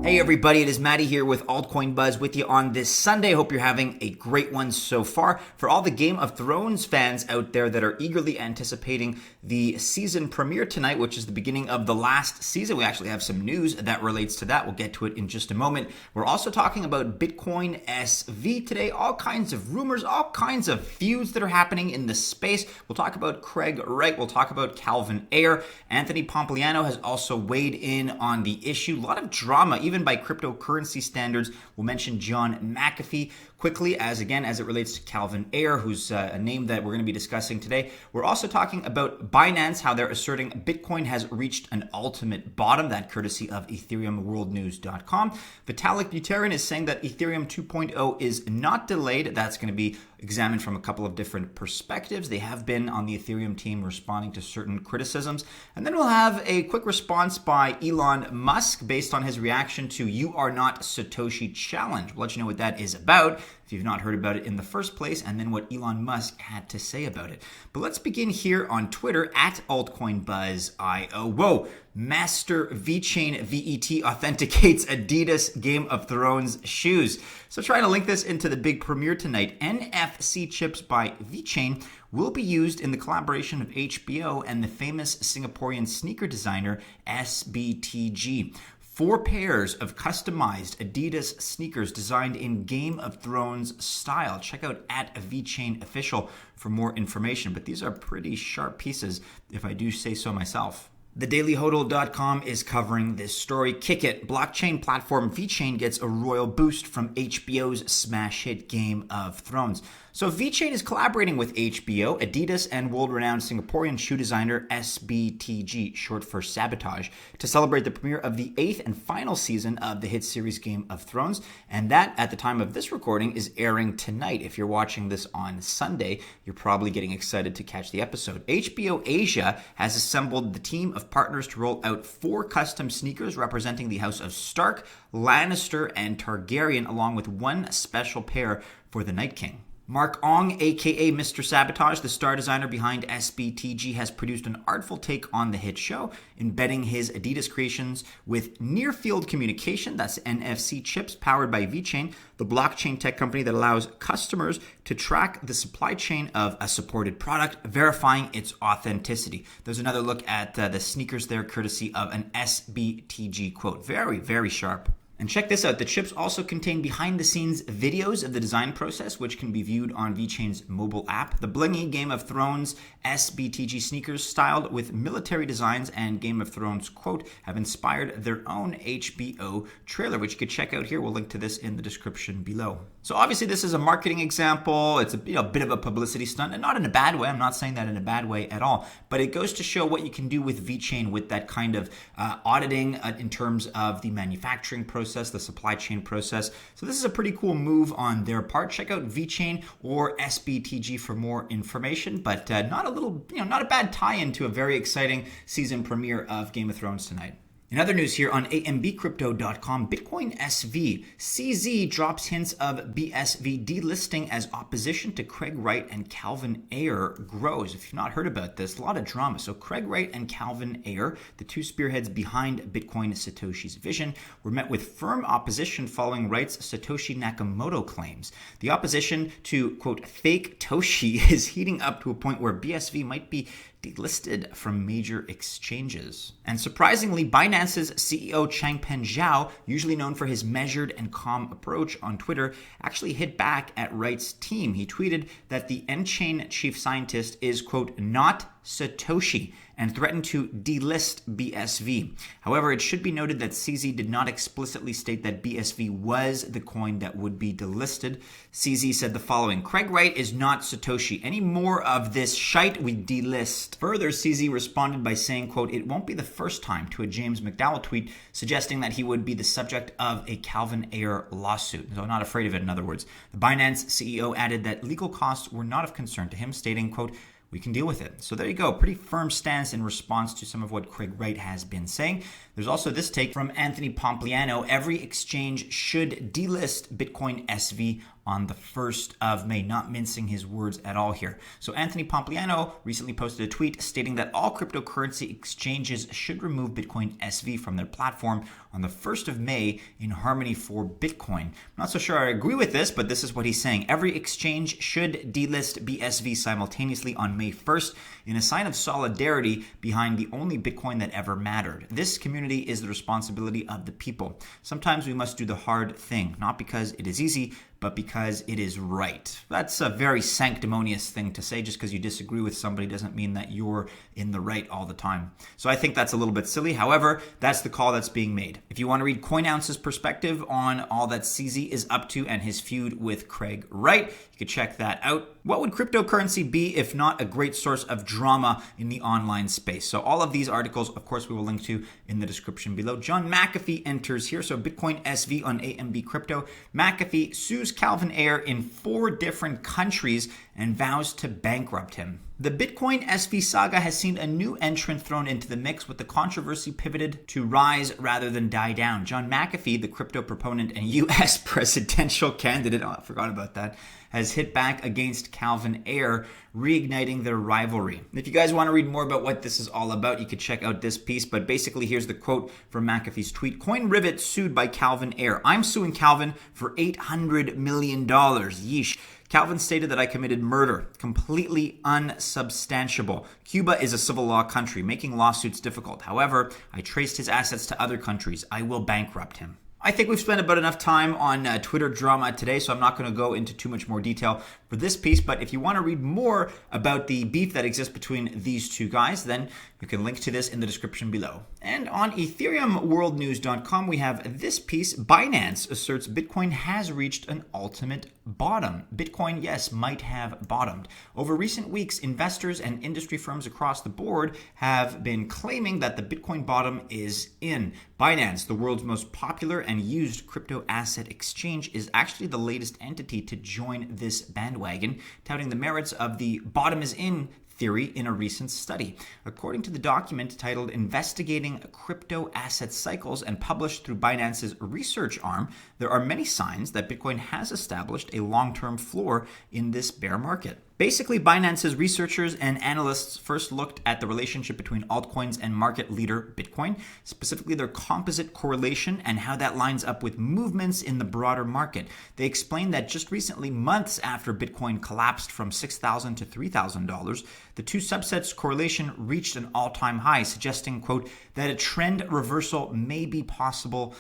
Hey everybody, it is Maddie here with Altcoin Buzz with you on this Sunday. Hope you're having a great one so far. For all the Game of Thrones fans out there that are eagerly anticipating the season premiere tonight, which is the beginning of the last season, we actually have some news that relates to that. We'll get to it in just a moment. We're also talking about Bitcoin SV today, all kinds of rumors, all kinds of feuds that are happening in the space. We'll talk about Craig Wright. We'll talk about Calvin Ayre. Anthony Pompliano has also weighed in on the issue. A lot of drama, even by cryptocurrency standards. We'll mention John McAfee quickly as it relates to Calvin Ayre, who's a name that we're going to be discussing today. We're also talking about Binance, how they're asserting Bitcoin has reached an ultimate bottom, that courtesy of EthereumWorldNews.com. Vitalik Buterin is saying that Ethereum 2.0 is not delayed. That's going to be examined from a couple of different perspectives. They have been on the Ethereum team responding to certain criticisms. And then we'll have a quick response by Elon Musk based on his reaction to You Are Not Satoshi Challenge. We'll let you know what that is about if you've not heard about it in the first place, and then what Elon Musk had to say about it. But let's begin here on Twitter at AltcoinBuzzIO. Whoa, Master Vechain VET authenticates Adidas Game of Thrones shoes. So trying to link this into the big premiere tonight, NFC chips by Vechain will be used in the collaboration of HBO and the famous Singaporean sneaker designer SBTG. 4 pairs of customized Adidas sneakers designed in Game of Thrones style. Check out at Vechain Official for more information, but these are pretty sharp pieces if I do say so myself. TheDailyHodl.com is covering this story. Kick it. Blockchain platform Vechain gets a royal boost from HBO's smash hit Game of Thrones. So Vechain is collaborating with HBO, Adidas, and world-renowned Singaporean shoe designer SBTG, short for Sabotage, to celebrate the premiere of the 8th and final season of the hit series Game of Thrones. And that, at the time of this recording, is airing tonight. If you're watching this on Sunday, you're probably getting excited to catch the episode. HBO Asia has assembled the team of partners to roll out 4 custom sneakers representing the House of Stark, Lannister, and Targaryen, along with 1 special pair for the Night King. Mark Ong, aka Mr. Sabotage, the star designer behind SBTG, has produced an artful take on the hit show, embedding his Adidas creations with near-field communication, that's NFC chips powered by Vechain, the blockchain tech company that allows customers to track the supply chain of a supported product, verifying its authenticity. There's another look at the sneakers there, courtesy of an SBTG quote. Very, very sharp. And check this out, the chips also contain behind-the-scenes videos of the design process, which can be viewed on Vechain's mobile app. The blingy Game of Thrones SBTG sneakers, styled with military designs and Game of Thrones quote, have inspired their own HBO trailer, which you could check out here. We'll link to this in the description below. So obviously this is a marketing example. It's a bit of a publicity stunt, and not in a bad way. I'm not saying that in a bad way at all, but it goes to show what you can do with Vechain with that kind of auditing in terms of the manufacturing process, the supply chain process. So this is a pretty cool move on their part. Check out Vechain or SBTG for more information, but not a bad tie-in to a very exciting season premiere of Game of Thrones tonight. In other news here on ambcrypto.com, Bitcoin SV, CZ drops hints of BSV delisting as opposition to Craig Wright and Calvin Ayre grows. If you've not heard about this, a lot of drama. So Craig Wright and Calvin Ayre, the 2 spearheads behind Bitcoin Satoshi Vision, were met with firm opposition following Wright's Satoshi Nakamoto claims. The opposition to, quote, fake Toshi is heating up to a point where BSV might be delisted from major exchanges. And surprisingly, Binance's CEO Changpeng Zhao, usually known for his measured and calm approach on Twitter, actually hit back at Wright's team. He tweeted that the N-Chain chief scientist is, quote, not Satoshi, and threatened to delist BSV. However, it should be noted that CZ did not explicitly state that BSV was the coin that would be delisted. CZ said the following: Craig Wright is not Satoshi. Any more of this shite, we delist. Further, CZ responded by saying, quote, it won't be the first time, to a James McDowell tweet suggesting that he would be the subject of a Calvin Ayre lawsuit. So not afraid of it, in other words. The Binance CEO added that legal costs were not of concern to him, stating, quote, we can deal with it. So there you go. Pretty firm stance in response to some of what Craig Wright has been saying. There's also this take from Anthony Pompliano. Every exchange should delist Bitcoin SV on the 1st of May, not mincing his words at all here. So Anthony Pompliano recently posted a tweet stating that all cryptocurrency exchanges should remove Bitcoin SV from their platform on the 1st of May in harmony for Bitcoin. I'm not so sure I agree with this, but this is what he's saying. Every exchange should delist BSV simultaneously on May 1st in a sign of solidarity behind the only Bitcoin that ever mattered. This community is the responsibility of the people. Sometimes we must do the hard thing, not because it is easy, but because it is right. That's a very sanctimonious thing to say. Just because you disagree with somebody doesn't mean that you're in the right all the time. So I think that's a little bit silly. However, that's the call that's being made. If you want to read CoinOunce's perspective on all that CZ is up to and his feud with Craig Wright, you could check that out. What would cryptocurrency be if not a great source of drama in the online space? So all of these articles, of course, we will link to in the description below. John McAfee enters here. So Bitcoin SV on AMB Crypto. McAfee sues Calvin Ayre in 4 different countries and vows to bankrupt him. The Bitcoin SV saga has seen a new entrant thrown into the mix, with the controversy pivoted to rise rather than die down. John McAfee, the crypto proponent and U.S. presidential candidate, I forgot about that, has hit back against Calvin Ayre, reigniting their rivalry. If you guys want to read more about what this is all about, you could check out this piece, but basically here's the quote from McAfee's tweet. Coin Rivet sued by Calvin Ayre. I'm suing Calvin for $800 million. Yeesh. Calvin stated that I committed murder. Completely unsubstantiable. Cuba is a civil law country, making lawsuits difficult. However, I traced his assets to other countries. I will bankrupt him. I think we've spent about enough time on Twitter drama today, so I'm not going to go into too much more detail for this piece. But if you want to read more about the beef that exists between these two guys, then you can link to this in the description below. And on EthereumWorldNews.com, we have this piece. Binance asserts Bitcoin has reached an ultimate bottom. Bitcoin, yes, might have bottomed. Over recent weeks, investors and industry firms across the board have been claiming that the Bitcoin bottom is in. Binance, the world's most popular and used crypto asset exchange, is actually the latest entity to join this bandwagon, touting the merits of the bottom is in theory in a recent study. According to the document titled Investigating Crypto Asset Cycles and published through Binance's research arm, there are many signs that Bitcoin has established a long-term floor in this bear market. Basically, Binance's researchers and analysts first looked at the relationship between altcoins and market leader Bitcoin, specifically their composite correlation and how that lines up with movements in the broader market. They explained that just recently, months after Bitcoin collapsed from $6,000 to $3,000, the two subsets correlation reached an all-time high, suggesting, quote, that a trend reversal may possibly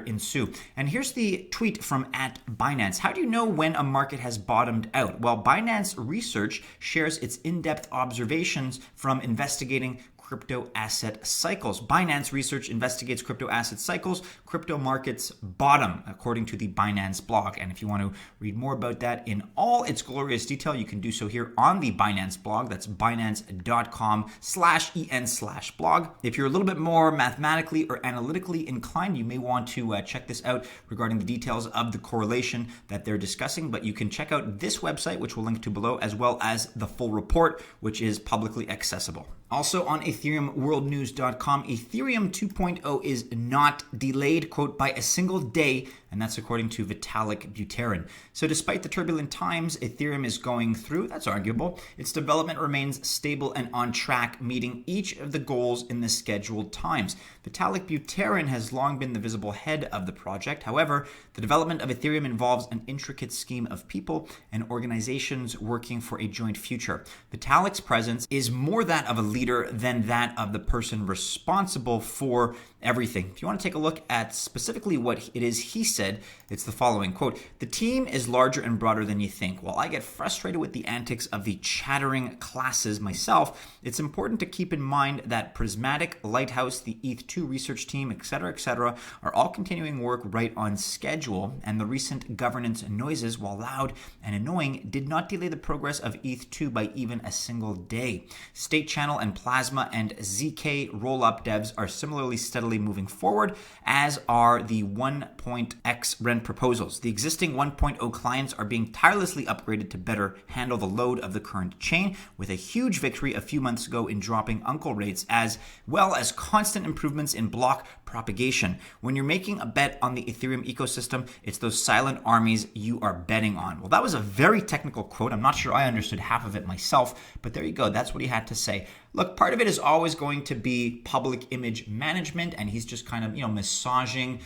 ensue. And here's the tweet from @Binance. How do you know when a market has bottomed out? Well, Binance Research shares its in-depth observations from investigating crypto asset cycles. Binance Research investigates crypto asset cycles, crypto markets bottom, according to the Binance blog. And if you want to read more about that in all its glorious detail, you can do so here on the Binance blog. That's binance.com/en/blog. If you're a little bit more mathematically or analytically inclined, you may want to check this out regarding the details of the correlation that they're discussing. But you can check out this website, which we'll link to below, as well as the full report, which is publicly accessible. Also on EthereumWorldNews.com, Ethereum 2.0 is not delayed, quote, by a single day, and that's according to Vitalik Buterin. So despite the turbulent times Ethereum is going through, that's arguable, its development remains stable and on track, meeting each of the goals in the scheduled times. Vitalik Buterin has long been the visible head of the project. However, the development of Ethereum involves an intricate scheme of people and organizations working for a joint future. Vitalik's presence is more that of a leader than that of the person responsible for everything. If you want to take a look at specifically what it is he said, it's the following, quote, the team is larger and broader than you think. While I get frustrated with the antics of the chattering classes myself, it's important to keep in mind that Prismatic, Lighthouse, the ETH2 research team, etc., are all continuing work right on schedule, and the recent governance noises, while loud and annoying, did not delay the progress of ETH2 by even a single day. State Channel and Plasma and ZK rollup devs are similarly steadily moving forward, as are the 1.0 X rent proposals. The existing 1.0 clients are being tirelessly upgraded to better handle the load of the current chain, with a huge victory a few months ago in dropping uncle rates, as well as constant improvements in block propagation. When you're making a bet on the Ethereum ecosystem, it's those silent armies you are betting on. Well, that was a very technical quote. I'm not sure I understood half of it myself, but there you go. That's what he had to say. Look, part of it is always going to be public image management, and he's just kind of, massaging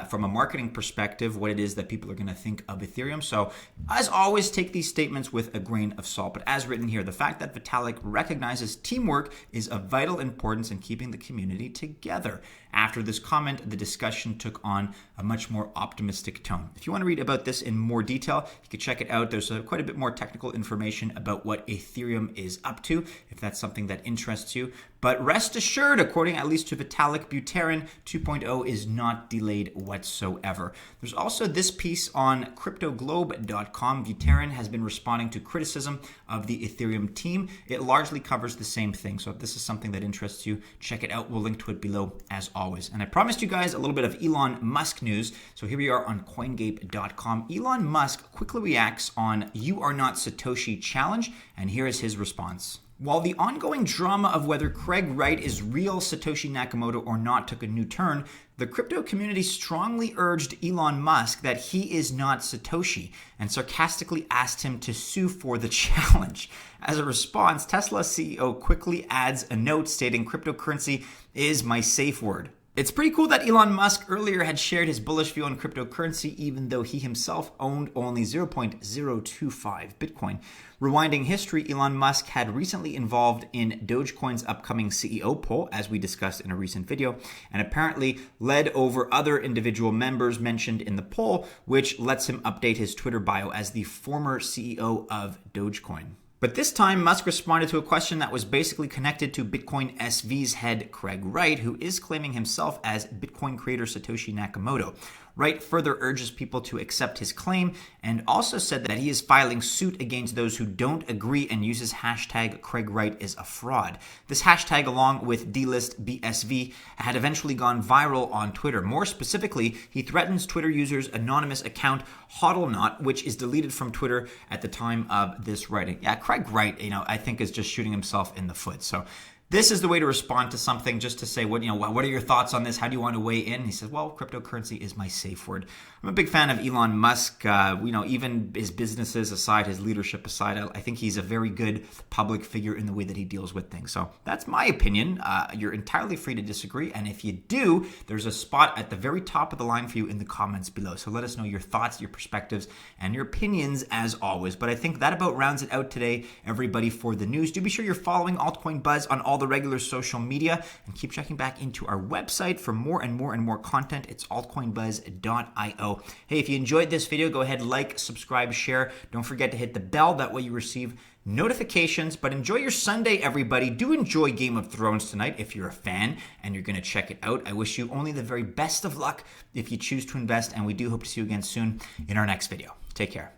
from a marketing perspective what it is that people are going to think of Ethereum. So, as always, take these statements with a grain of salt. But as written here, the fact that Vitalik recognizes teamwork is of vital importance in keeping the community together. After this comment, the discussion took on a much more optimistic tone. If you want to read about this in more detail, you can check it out. There's quite a bit more technical information about what Ethereum is up to, if that's something that interests you. But rest assured, according at least to Vitalik Buterin, 2.0 is not delayed whatsoever. There's also this piece on CryptoGlobe.com. Buterin has been responding to criticism of the Ethereum team. It largely covers the same thing. So if this is something that interests you, check it out. We'll link to it below as always. And I promised you guys a little bit of Elon Musk news. So here we are on CoinGape.com. Elon Musk quickly reacts on "You Are Not Satoshi" challenge, and here is his response. While the ongoing drama of whether Craig Wright is real Satoshi Nakamoto or not took a new turn, the crypto community strongly urged Elon Musk that he is not Satoshi and sarcastically asked him to sue for the challenge. As a response, Tesla CEO quickly adds a note stating cryptocurrency is my safe word. It's pretty cool that Elon Musk earlier had shared his bullish view on cryptocurrency, even though he himself owned only 0.025 Bitcoin. Rewinding history, Elon Musk had recently involved in Dogecoin's upcoming CEO poll, as we discussed in a recent video, and apparently led over other individual members mentioned in the poll, which lets him update his Twitter bio as the former CEO of Dogecoin. But this time, Musk responded to a question that was basically connected to Bitcoin SV's head, Craig Wright, who is claiming himself as Bitcoin creator Satoshi Nakamoto. Wright further urges people to accept his claim and also said that he is filing suit against those who don't agree and uses hashtag Craig Wright is a fraud. This hashtag, along with delisting, had eventually gone viral on Twitter. More specifically, he threatens Twitter users' anonymous account HODLNOT, which is deleted from Twitter at the time of this writing. Yeah, Craig Wright, I think is just shooting himself in the foot. So this is the way to respond to something, just to say, what are your thoughts on this? How do you want to weigh in? He says, well, cryptocurrency is my safe word. I'm a big fan of Elon Musk. Even his businesses aside, his leadership aside, I think he's a very good public figure in the way that he deals with things. So that's my opinion. You're entirely free to disagree. And if you do, there's a spot at the very top of the line for you in the comments below. So let us know your thoughts, your perspectives, and your opinions as always. But I think that about rounds it out today, everybody, for the news. Do be sure you're following Altcoin Buzz on all the regular social media and keep checking back into our website for more and more content. It's altcoinbuzz.io. Hey, if you enjoyed this video, go ahead, like, subscribe, share. Don't forget to hit the bell. That way you receive notifications. But enjoy your Sunday, everybody. Do enjoy Game of Thrones tonight if you're a fan and you're going to check it out. I wish you only the very best of luck if you choose to invest, and we do hope to see you again soon in our next video. Take care.